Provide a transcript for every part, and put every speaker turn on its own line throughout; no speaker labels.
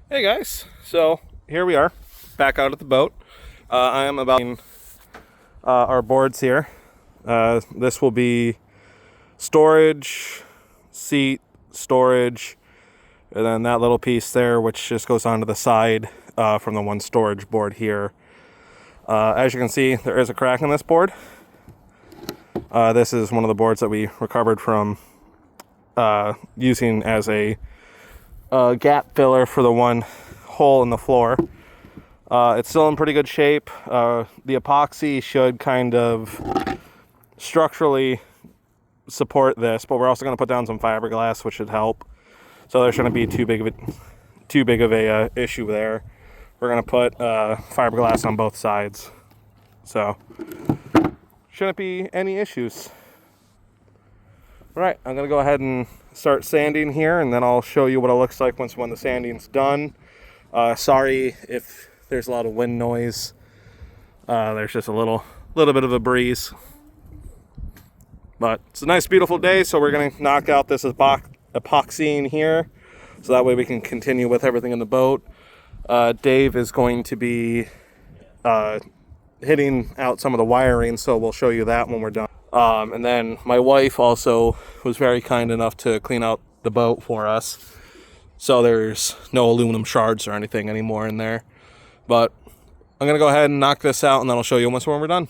Hey guys, so here we are, back out at the boat. I am about our boards here. This will be storage, seat, storage, and then that little piece there, which just goes onto the side from the one storage board here. As you can see, there is a crack in this board. This is one of the boards that we recovered from using as a gap filler for the one hole in the floor. It's still in pretty good shape. The epoxy should kind of structurally support this, but we're also going to put down some fiberglass, which should help. So there shouldn't be too big of a issue there. We're going to put fiberglass on both sides, so shouldn't be any issues. All right, I'm going to go ahead and start sanding here, and then I'll show you what it looks like when the sanding's done. Sorry if there's a lot of wind noise. There's just a little bit of a breeze, but it's a nice, beautiful day. So we're going to knock out this epoxy in here, so that way we can continue with everything in the boat. Dave is going to be hitting out some of the wiring, so we'll show you that when we're done. And then my wife also was very kind enough to clean out the boat for us, so there's no aluminum shards or anything anymore in there. But I'm gonna go ahead and knock this out, and then I'll show you when we're done.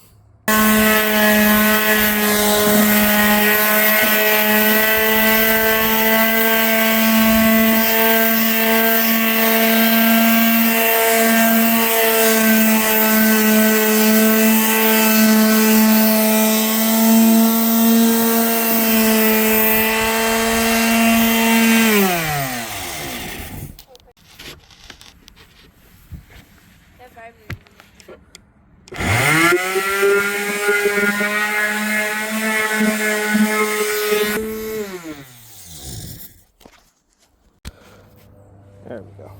There we go.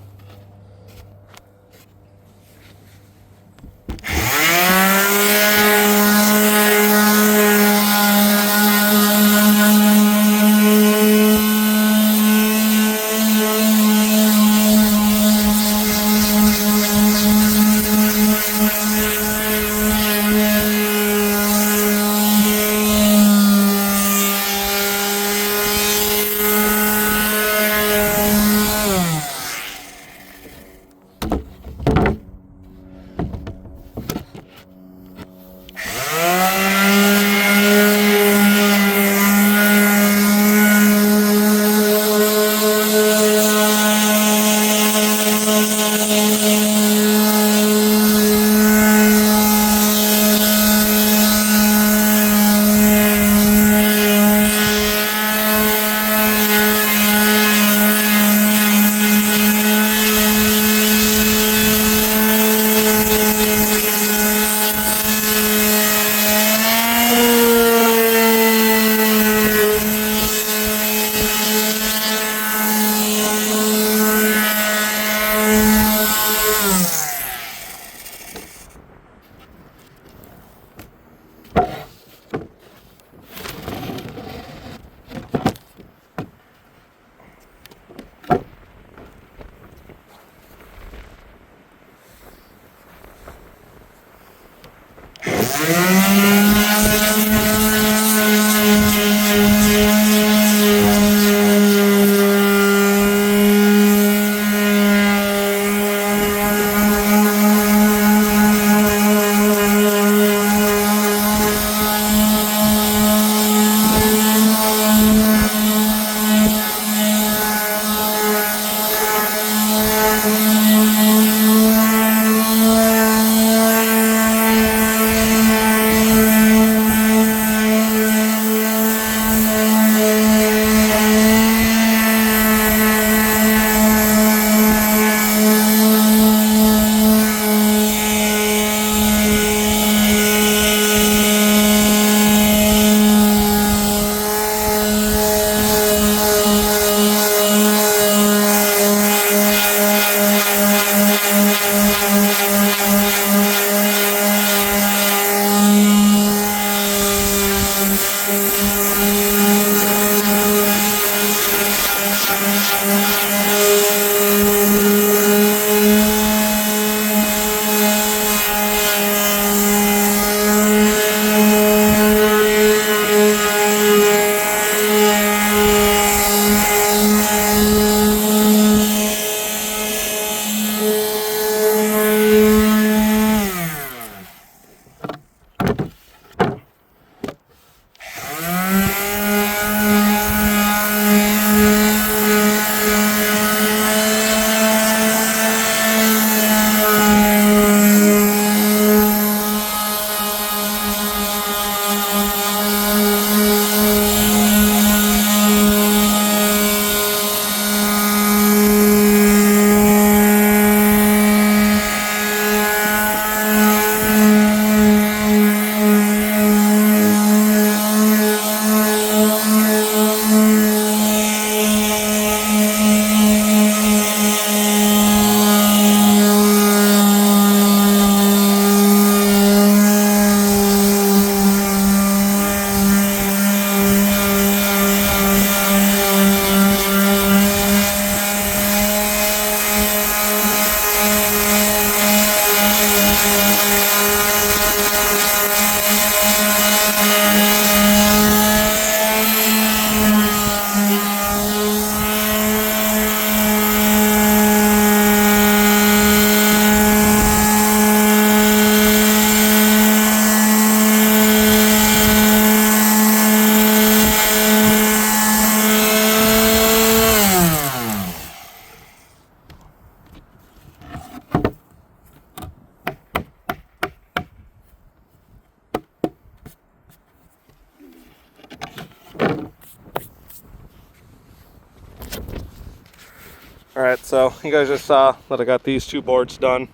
Alright, so you guys just saw that I got these two boards done.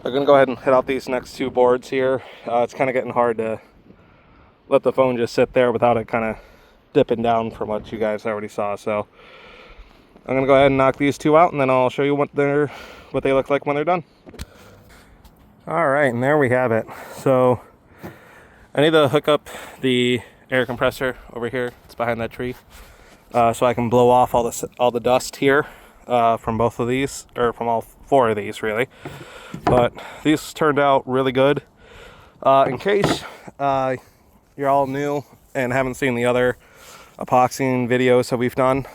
I'm gonna go ahead and hit out these next two boards here. It's kind of getting hard to let the phone just sit there without it kind of dipping down from what you guys already saw. So I'm gonna go ahead and knock these two out, and then I'll show you what they look like when they're done. Alright, and there we have it. So I need to hook up the air compressor over here. It's behind that tree. So I can blow off all the dust here from both of these, or from all four of these really. But these turned out really good. In case you're all new and haven't seen the other epoxying videos that we've done,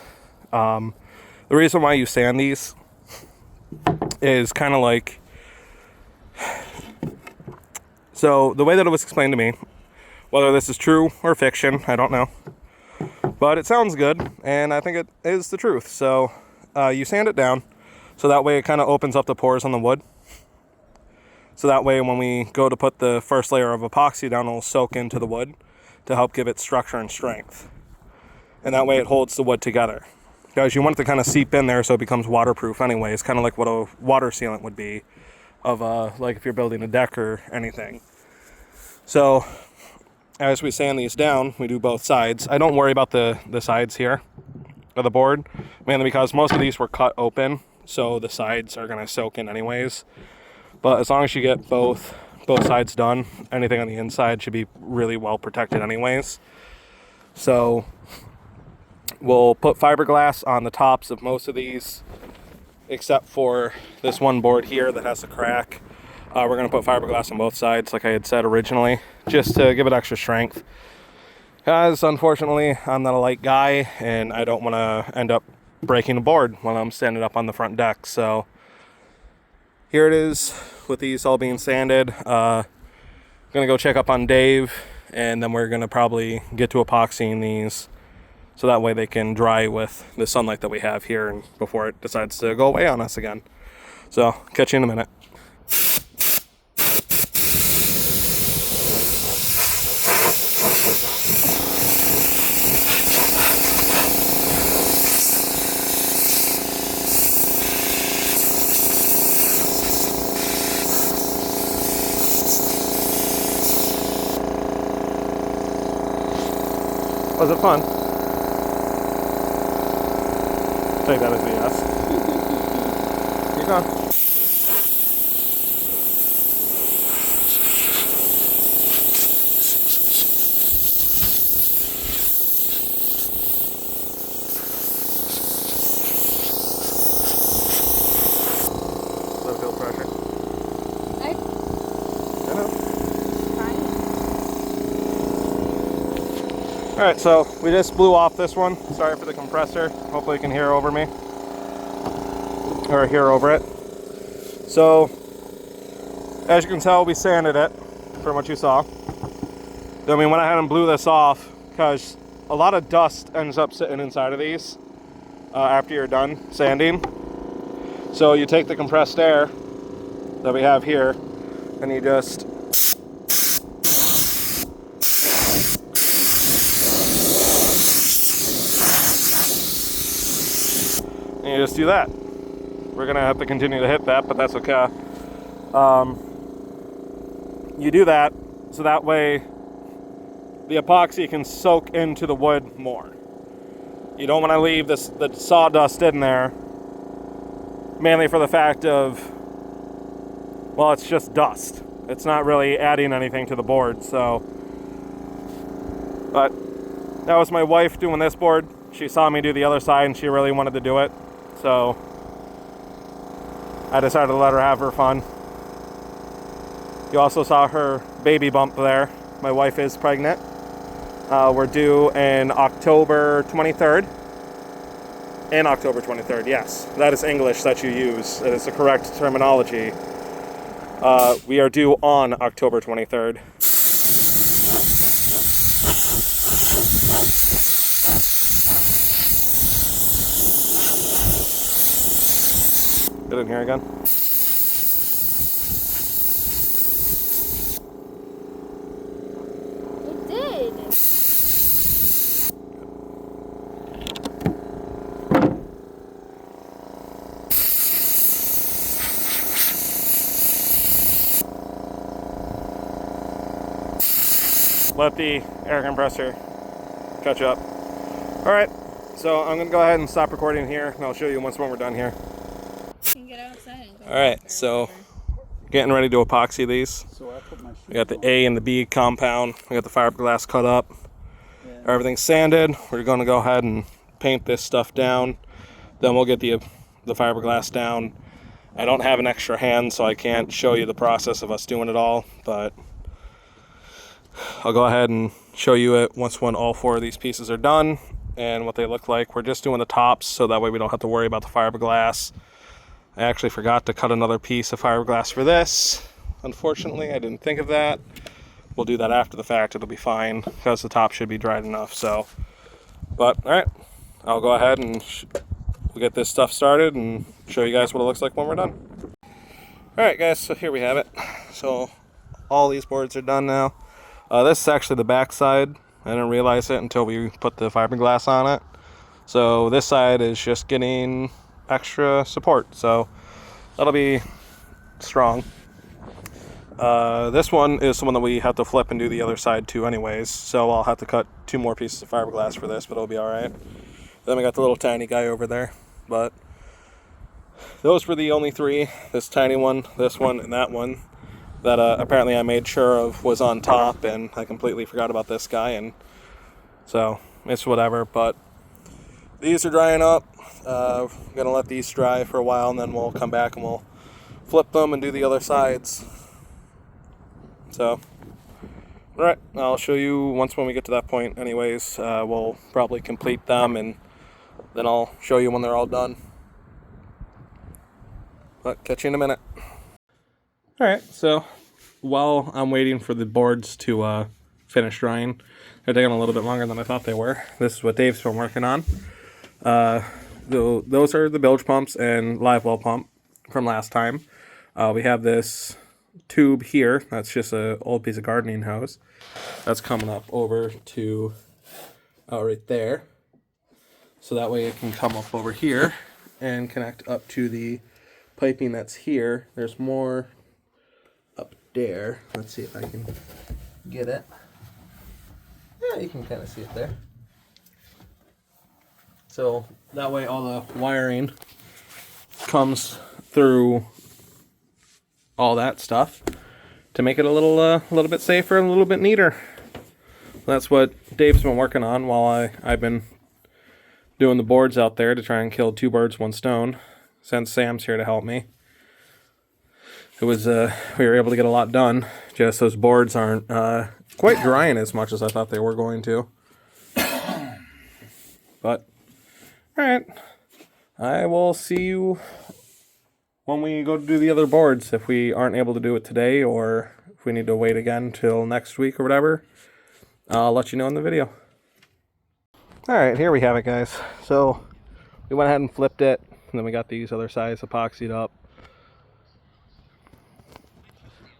the reason why you sand these is kind of like, so the way that it was explained to me, whether this is true or fiction, I don't know, but it sounds good, and I think it is the truth. So you sand it down, so that way it kind of opens up the pores on the wood. So that way when we go to put the first layer of epoxy down, it'll soak into the wood to help give it structure and strength. And that way it holds the wood together. Because you want it to kind of seep in there so it becomes waterproof anyway. It's kind of like what a water sealant would be of like if you're building a deck or anything. So as we sand these down, we do both sides. I don't worry about the sides here of the board, mainly because most of these were cut open, so the sides are going to soak in anyways. But as long as you get both sides done, anything on the inside should be really well protected anyways. So we'll put fiberglass on the tops of most of these, except for this one board here that has a crack. We're going to put fiberglass on both sides, like I had said originally, just to give it extra strength. Because unfortunately, I'm not a light guy, and I don't want to end up breaking a board when I'm standing up on the front deck. So here it is with these all being sanded. I'm going to go check up on Dave, and then we're going to probably get to epoxying these so that way they can dry with the sunlight that we have here and before it decides to go away on us again. So catch you in a minute. Was it fun? Take that as a yes. Keep going. Does that feel pressure?
I
know.
Fine.
Alright, so we just blew off this one. Sorry for the compressor. Hopefully you can hear over me. Or hear over it. So, as you can tell, we sanded it from what you saw. Then we went ahead and blew this off because a lot of dust ends up sitting inside of these after you're done sanding. So you take the compressed air that we have here and you just do that. We're gonna have to continue to hit that, but that's okay. You do that so that way the epoxy can soak into the wood more. You don't want to leave the sawdust in there, mainly for the fact of, well, it's just dust. It's not really adding anything to the board. So, but that was my wife doing this board. She saw me do the other side and she really wanted to do it. So I decided to let her have her fun. You also saw her baby bump there. My wife is pregnant. We're due in October 23rd. In October 23rd, yes. That is English that you use. It is the correct terminology. We are due on October 23rd. Get in here again.
It did.
let the air compressor catch up. All right, so I'm gonna go ahead and stop recording here, and I'll show you when we're done here.
You can get outside and go.
All right, so getting ready to epoxy these. We got the A and the B compound. We got the fiberglass cut up. Everything's sanded. We're going to go ahead and paint this stuff down. Then we'll get the fiberglass down. I don't have an extra hand, so I can't show you the process of us doing it all, but I'll go ahead and show you it once when all 4 of these pieces are done and what they look like. We're just doing the tops, so that way we don't have to worry about the fiberglass. I actually forgot to cut another piece of fiberglass for this. Unfortunately, I didn't think of that. We'll do that after the fact. It'll be fine because the top should be dried enough. So, but all right, I'll go ahead and we'll get this stuff started and show you guys what it looks like when we're done. All right, guys. So here we have it. So all these boards are done now. This is actually the back side. I didn't realize it until we put the fiberglass on it. So this side is just getting extra support. So that'll be strong. This one is the one that we have to flip and do the other side too anyways, so I'll have to cut 2 more pieces of fiberglass for this, but it'll be alright. Then we got the little tiny guy over there, but those were the only 3, this tiny one, this one, and that one, that apparently I made sure of was on top, and I completely forgot about this guy, and so it's whatever. But these are drying up. I'm gonna let these dry for a while, and then we'll come back and we'll flip them and do the other sides. So, alright, I'll show you once when we get to that point anyways. We'll probably complete them, and then I'll show you when they're all done. But catch you in a minute. Alright, so while I'm waiting for the boards to finish drying, they're taking a little bit longer than I thought they were. This is what Dave's been working on. Those are the bilge pumps and live well pump from last time. We have this tube here, that's just an old piece of gardening hose that's coming up over to right there, so that way it can come up over here and connect up to the piping that's here. There's more up there. Let's see if I can get it. Yeah, you can kind of see it there. So that way all the wiring comes through all that stuff to make it a little bit safer and a little bit neater. That's what Dave's been working on while I've been doing the boards out there to try and kill 2 birds, 1 stone. Since Sam's here to help me, it was we were able to get a lot done. Just those boards aren't quite drying as much as I thought they were going to. But all right, I will see you when we go to do the other boards. If we aren't able to do it today, or if we need to wait again till next week or whatever, I'll let you know in the video. Alright, here we have it, guys. So we went ahead and flipped it, and then we got these other sides epoxied up.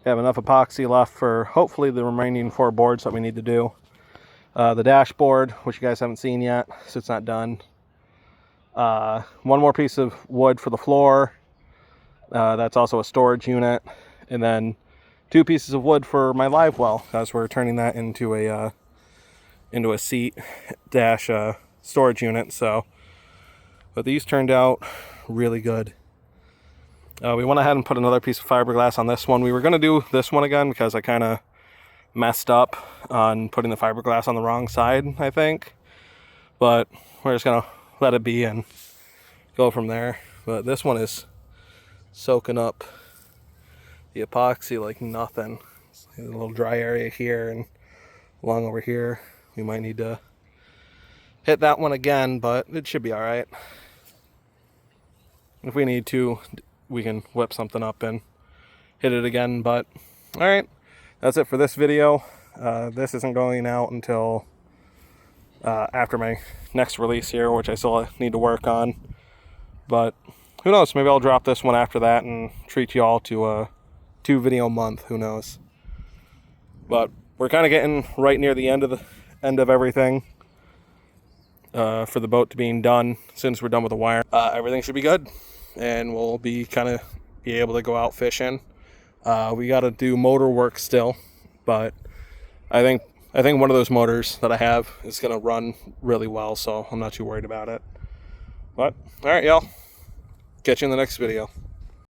We have enough epoxy left for hopefully the remaining 4 boards that we need to do. The dashboard, which you guys haven't seen yet, so it's not done. 1 more piece of wood for the floor. That's also a storage unit, and then 2 pieces of wood for my live well, because we're turning that into a seat dash storage unit. So, but these turned out really good. We went ahead and put another piece of fiberglass on this one. We were going to do this one again because I kind of messed up on putting the fiberglass on the wrong side, I think, but we're just gonna let it be and go from there. But this one is soaking up the epoxy like nothing. A little dry area here and along over here. We might need to hit that one again, but it should be all right. If we need to, we can whip something up and hit it again. But all right, that's it for this video. This isn't going out until after my next release here, which I still need to work on. But who knows, maybe I'll drop this one after that and treat you all to a 2 video month. Who knows? But we're kind of getting right near the end of everything for the boat to being done. Since we're done with the wire, everything should be good, and we'll be able to go out fishing. We got to do motor work still, but I think I think one of those motors that I have is going to run really well, so I'm not too worried about it. But, all right, y'all. Catch you in the next video.